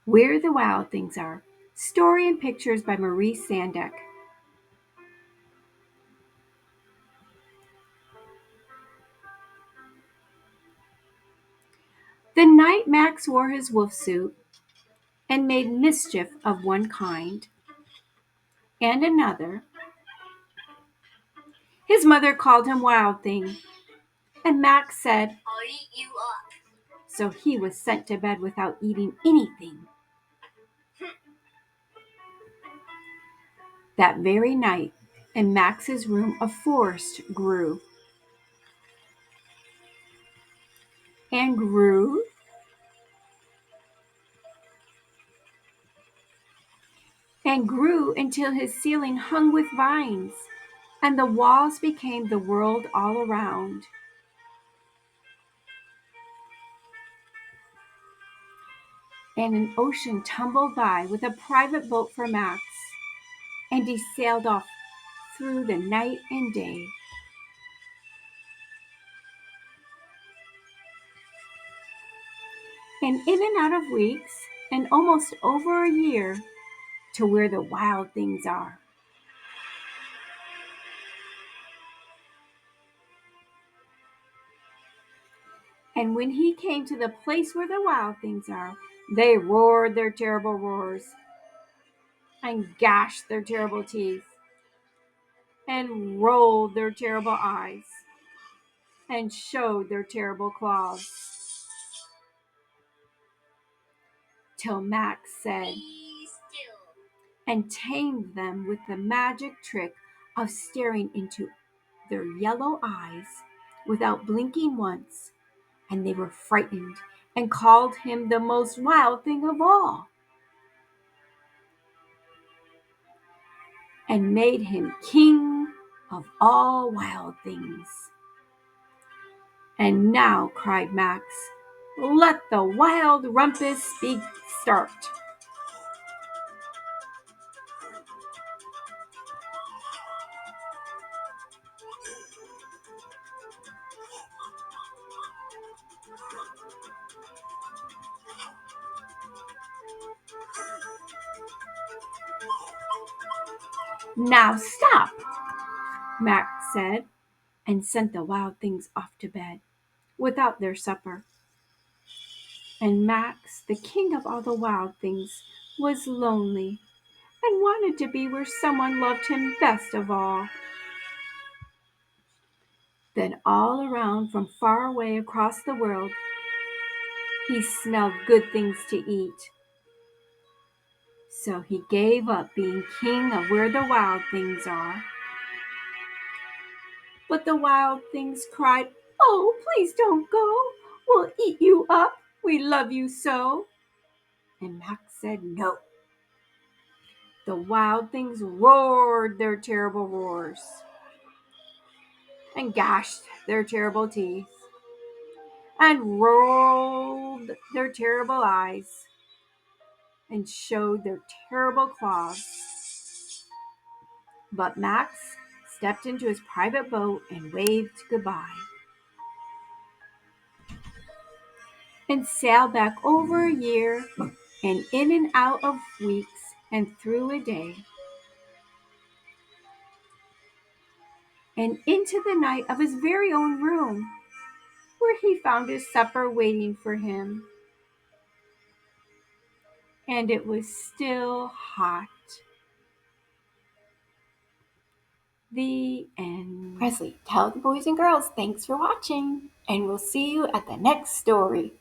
Where the Wild Things Are. Story and pictures by Maurice Sendak. The night Max wore his wolf suit and made mischief of one kind and another, his mother called him Wild Thing, and Max said, "I'll eat you up." So he was sent to bed without eating anything. That very night, in Max's room, a forest grew and grew and grew until his ceiling hung with vines, and the walls became the world all around. And an ocean tumbled by with a private boat for Max, and he sailed off through the night and day. And in and out of weeks, and almost over a year, to where the wild things are. And when he came to the place where the wild things are, they roared their terrible roars, and gashed their terrible teeth, and rolled their terrible eyes, and showed their terrible claws, till Max said, "Be still," and tamed them with the magic trick of staring into their yellow eyes without blinking once, and they were frightened and called him the most wild thing of all, and made him king of all wild things. "And now," cried Max, "let the wild rumpus start." "Now stop," Max said, and sent the wild things off to bed without their supper. And Max, the king of all the wild things, was lonely and wanted to be where someone loved him best of all. Then all around, from far away across the world, he smelled good things to eat. So he gave up being king of where the wild things are. But the wild things cried, "Oh, please don't go. We'll eat you up. We love you so." And Max said no. The wild things roared their terrible roars, and gashed their terrible teeth, and rolled their terrible eyes, and showed their terrible claws. But Max stepped into his private boat and waved goodbye, and sailed back over a year, and in and out of weeks, and through a day, and into the night of his very own room, where he found his supper waiting for him, and it was still hot. The end. Presley, tell the boys and girls thanks for watching, and we'll see you at the next story.